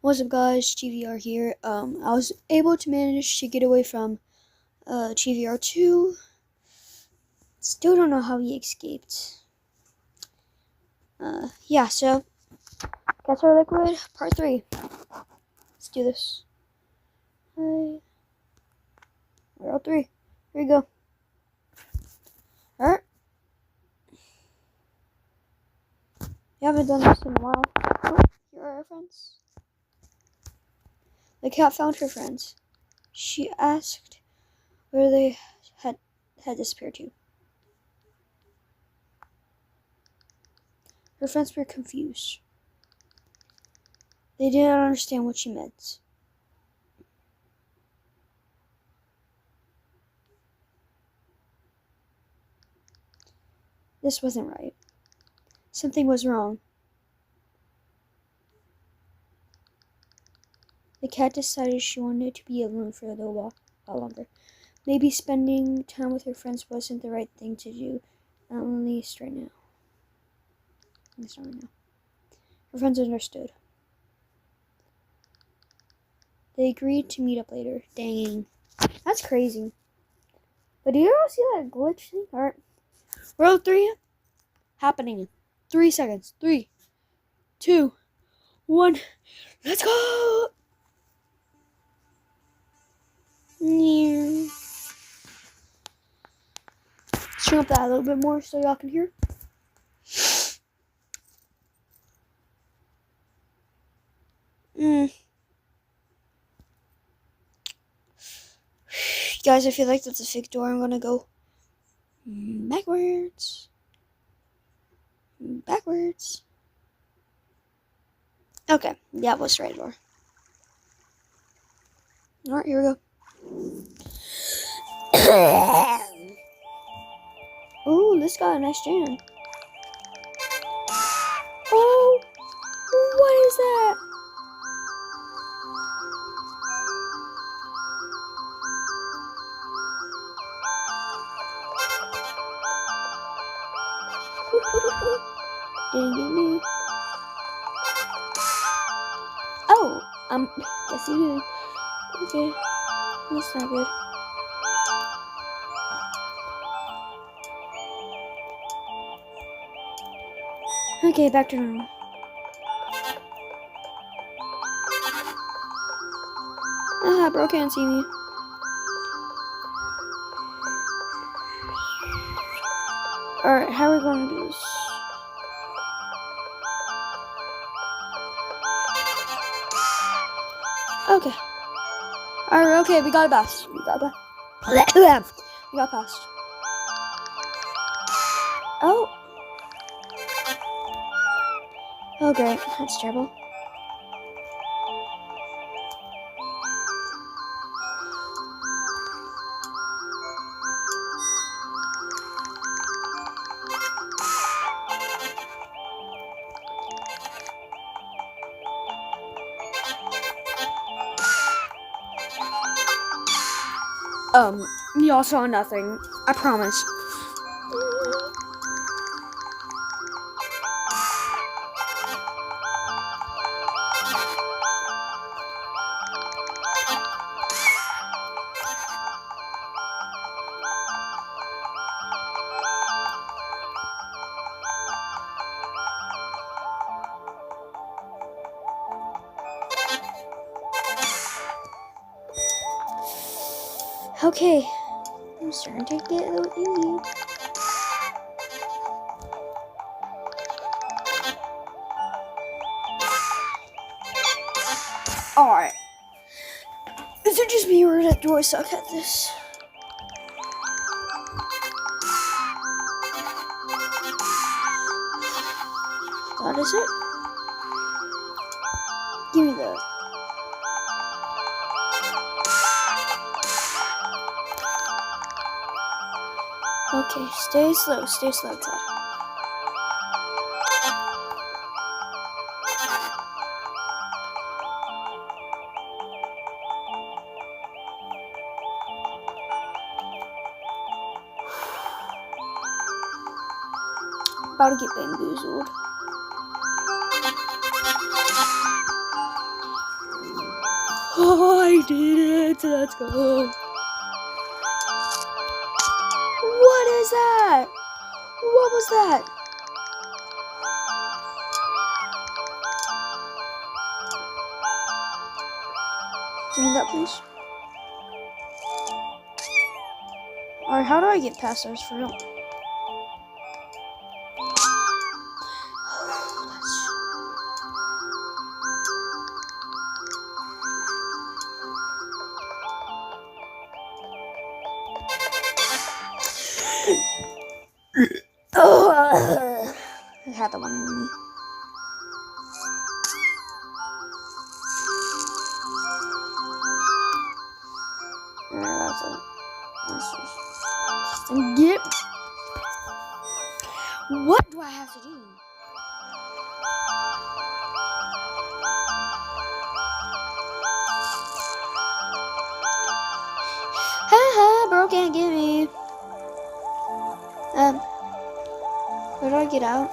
What's up, guys? GVR here. I was able to manage to get away from GVR2. Still don't know how he escaped. Yeah, so Guess Our Liquid Part 3. Let's do this. Hi. We're all 3. Here we go. Alright. We haven't done this in a while. Oh, here are our friends. The cat found her friends. She asked where they had disappeared to. Her friends were confused. They didn't understand what she meant. This wasn't right. Something was wrong. The cat decided she wanted to be alone for a little while longer. Maybe spending time with her friends wasn't the right thing to do, at least right now. At least not right now. Her friends understood. They agreed to meet up later. Dang. That's crazy. But do you ever see that glitch thing? Alright. World 3 happening in 3 seconds. 3, 2, 1. Let's go! Turn up that a little bit more so y'all can hear. Guys, I feel like that's a fake door. I'm gonna go backwards. Backwards. Okay, yeah, it was the right door. Alright, here we go. Ooh, this got a nice jam. Oh, what is that? Didn't get me. Oh, guess you did. Okay, that's not good. Okay, back to normal. Bro can't see me. Alright, how are we going to do this? Okay. Alright, okay, we got it past. We got past. Oh. Oh, great. That's terrible. Y'all saw nothing. I promise. Okay. I'm starting to get a little angry. Alright. Is it just me or do I suck at this? That is it. Give me that. Okay, stay slow, Todd. About to get bamboozled. Oh, I did it. Let's go. What is that? What was that? Give me that, please. Alright, how do I get past those for real? Oh, I had the one in me. That's it. Let's just get. What do I have to do? Haha, bro can't get me. Where do I get out?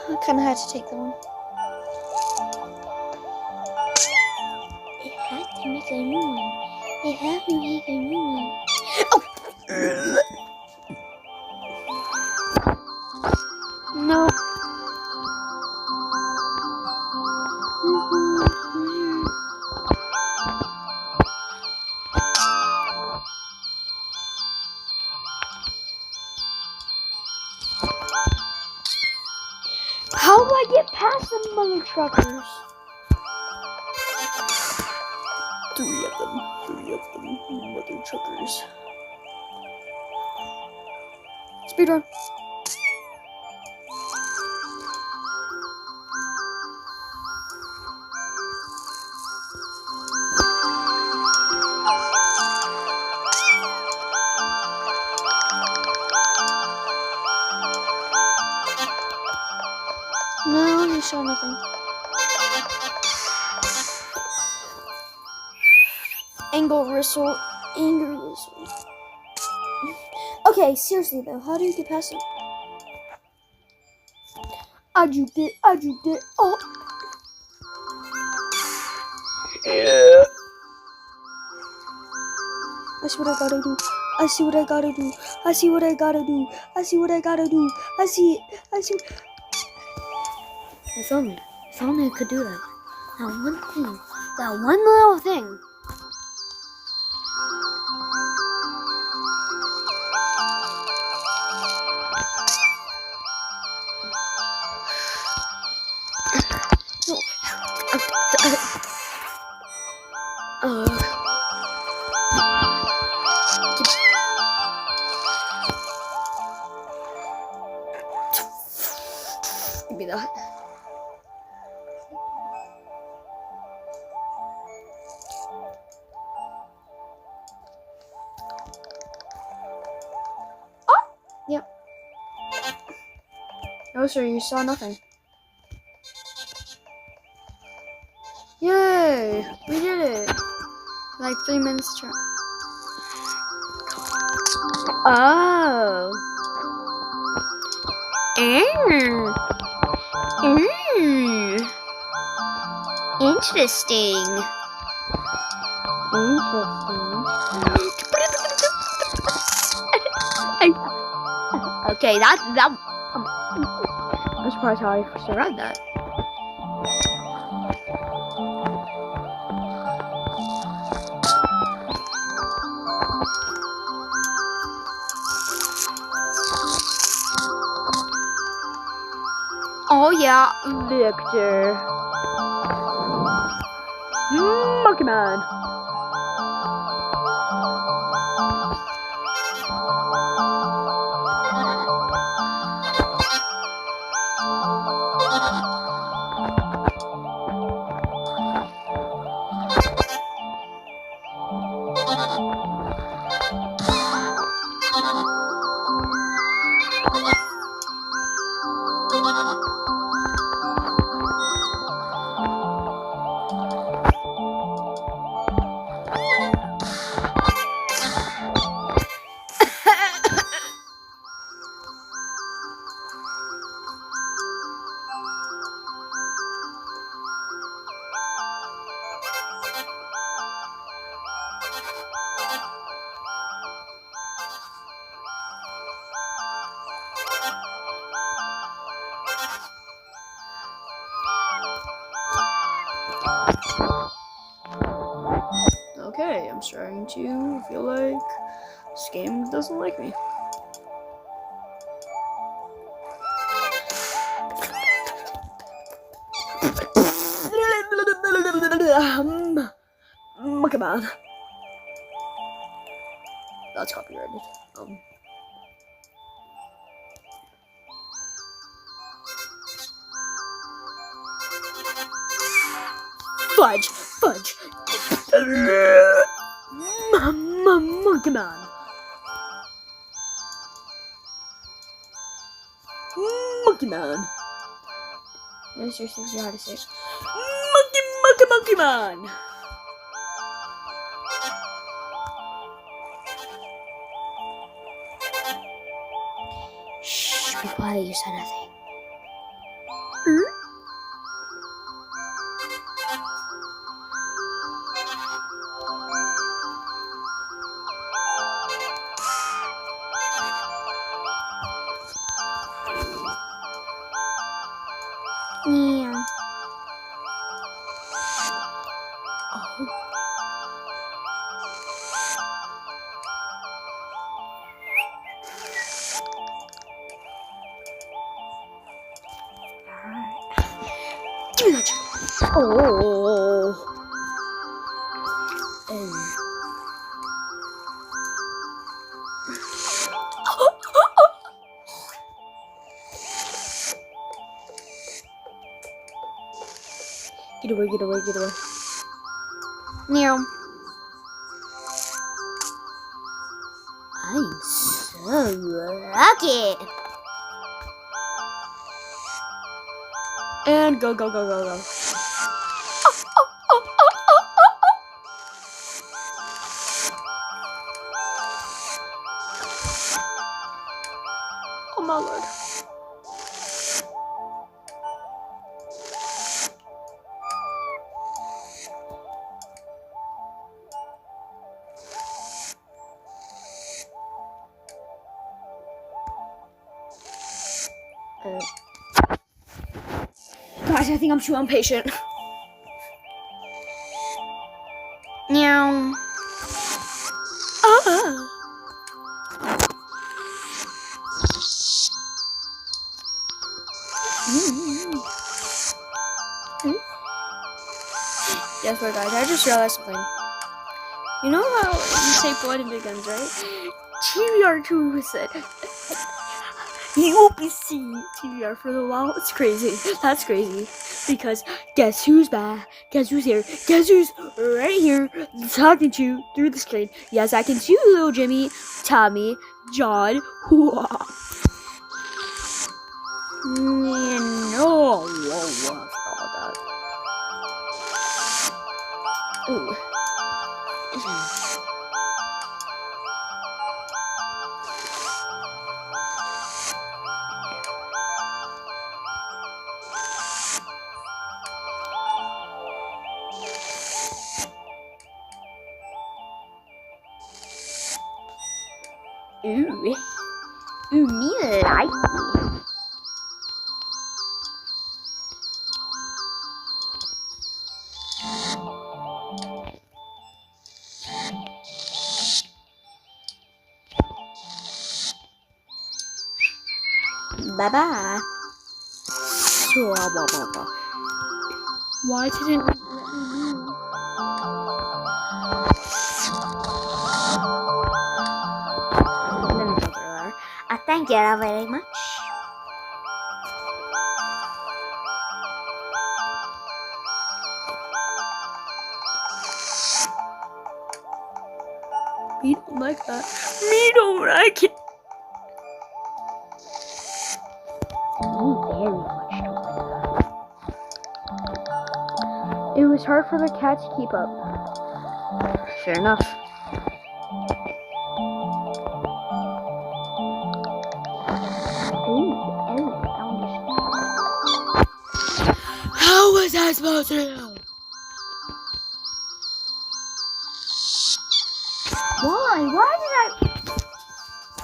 I kind of had to take the one. It had to make a new one. It had to make a new one. Oh! No. How do I get past the mother truckers? Three of them, mother truckers. Speedrun. No, you saw nothing. Anger whistle. Okay, seriously though, how do you get past it? I juked it. Oh. Yeah. I see what I gotta do. I see what I gotta do. I see it. If only I could do that. That one little thing. Give me that. Yep. No, sir, you saw nothing. Yay! We did it! Like 3 minutes to try. Oh. Interesting. Okay, I'm surprised how I survived that. Oh yeah, Victor. Monkey Man. Okay, I'm starting to feel like this game doesn't like me. Come on. That's copyrighted. Fudge! Monkey Man! Monkey Man! No, seriously, you know how to say it. Monkey Man! Shh, be quiet, you said nothing. Yeah. Oh. Give me that chip. Oh. Get away. Meow. I'm so lucky. And go. Oh my lord. Guys, I think I'm too impatient. Meow. Guess what, guys? I just realized something. You know how you say blood and big guns, right? TVR2 said you will be seeing TVR for a while. It's crazy. That's crazy. Because guess who's back? Guess who's here? Guess who's right here talking to you through the screen? Yes, I can see you, little Jimmy, Tommy, John. No. Ooh. Me like it. Bye-bye. Why didn't let me move? Thank you very much. Me don't like that. Me don't like it. Me very much don't like that. It was hard for the cat to keep up. Fair enough. How was I supposed to know? Why?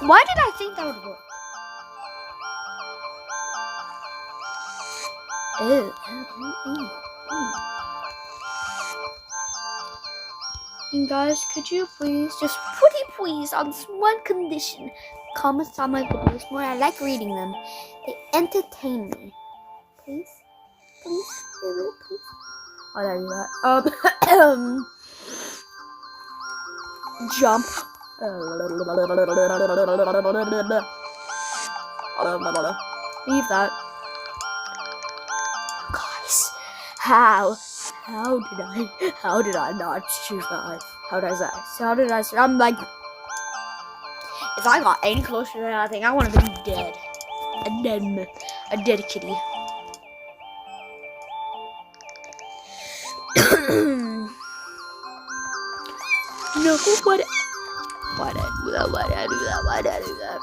Why did I think that would work? Ew. And guys, could you please, just pretty please, on this one condition, comment on my videos more. I like reading them. They entertain me. Please? Please? Really? Please? How did I do that? Jump. Leave that. Guys, how did I not survive? How did I survive? I'm like, if I got any closer to that thing, I want to be dead. A dead kitty. No, why'd I do that?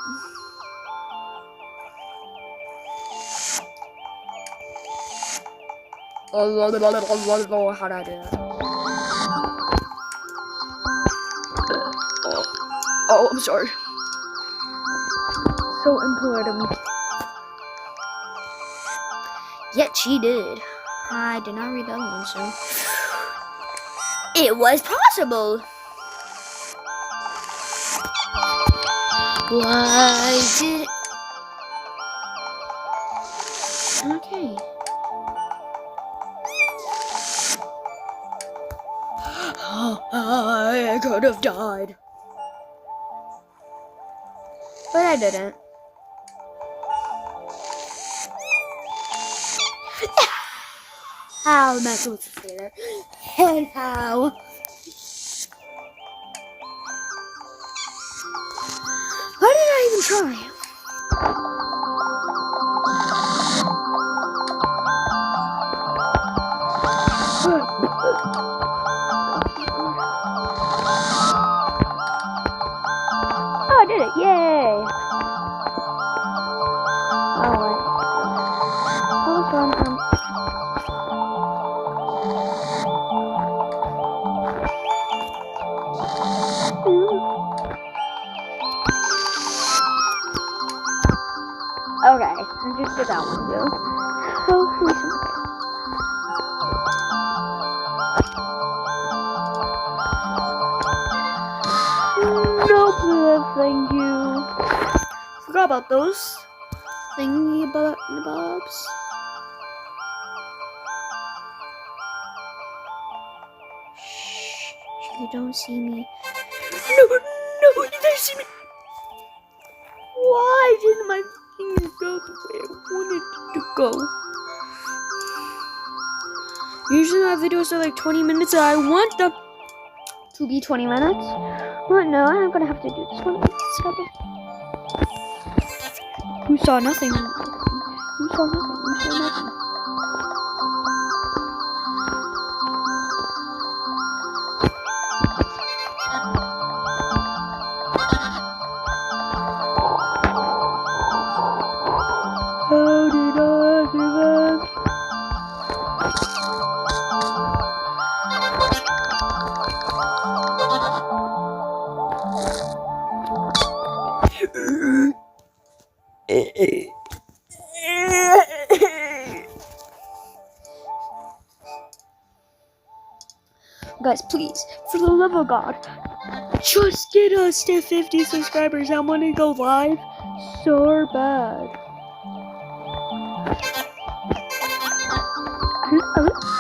How'd I do that? Oh, I'm sorry. So impolite of me. Yet she did. I did not read the other one, so it was possible. Why did? Okay. I could have died, but I didn't. How am I supposed to say that? And how? Why did I even try? Oh, I did it! Yay! Oh wait. Hold on. Okay, I just did that one too. So recent. No, thank you. Forgot about those thingy bobs. Shh, you don't see me. No, you don't see me. Why didn't my fingers go the way I wanted it to go? Usually my videos are like 20 minutes and I want them to be 20 minutes. But no, I'm gonna have to do this one. You saw nothing. You saw nothing. How did I survive? Guys, please, for the love of God, just get us to 50 subscribers. I want to go live so bad. Go back to sleep.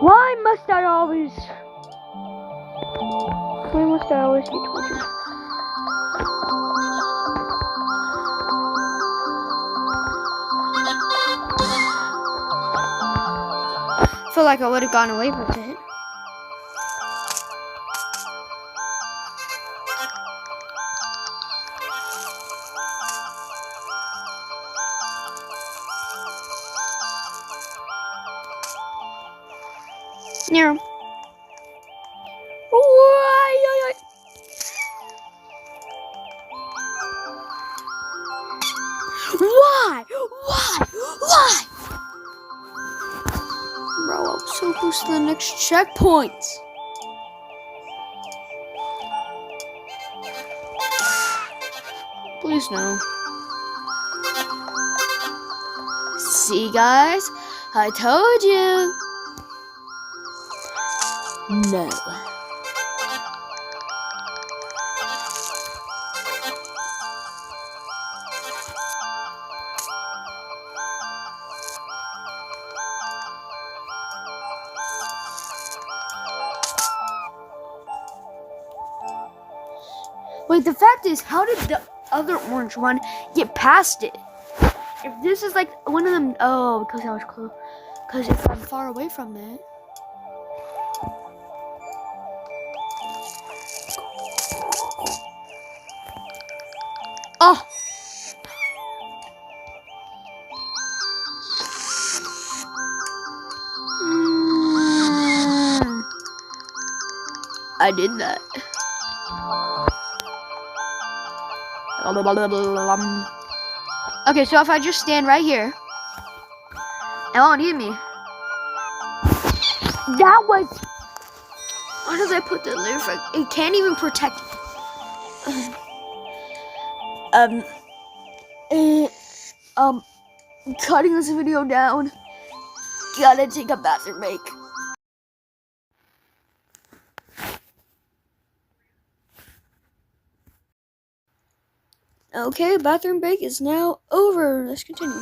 Why must I always get tortured? I feel like I would have gone away with it. Yeah. bro. I'm so close to the next checkpoint. Please no. See, guys? I told you. No. Wait, the fact is, how did the other orange one get past it? If this is like one of them, oh, because I was close. Because if I'm far away from it. Oh. I did that. Okay, so if I just stand right here, it won't hit me. That was. Why did I put the layer frag? It can't even protect. Cutting this video down. Gotta take a bathroom break. Okay, bathroom break is now over. Let's continue.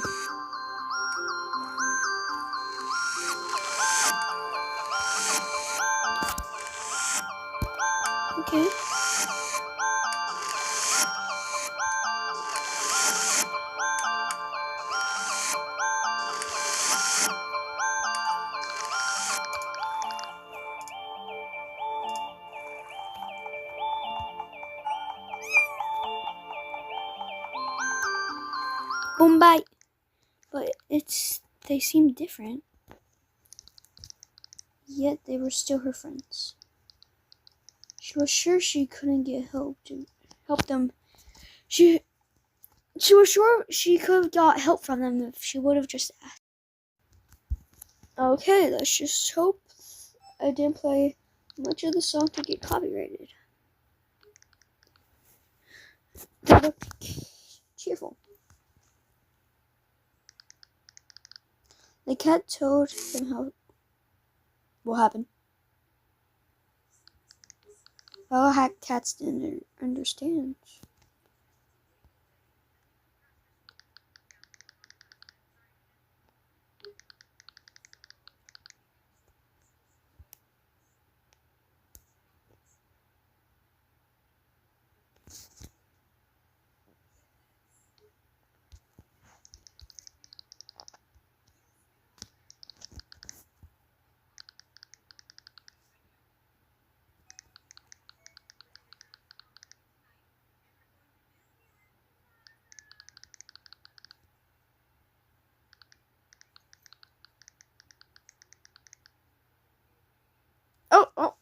Okay. Boom, bye. But they seem different. Yet they were still her friends. She was sure she couldn't get help to help them. She was sure she could have got help from them if she would have just asked. Okay, let's just hope I didn't play much of the song to get copyrighted. They look cheerful. The cat told them what happened. Well, cats didn't understand.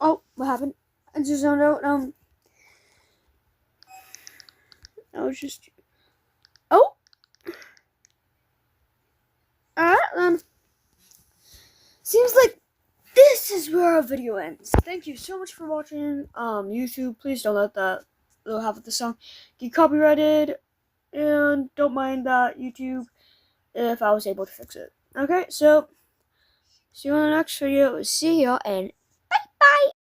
Oh, what happened? I just don't know. I was just. Oh! Alright then. Seems like this is where our video ends. Thank you so much for watching. YouTube, please don't let that little half of the song get copyrighted. And don't mind that, YouTube, if I was able to fix it. Okay, so see you in the next video. See y'all and bye-bye.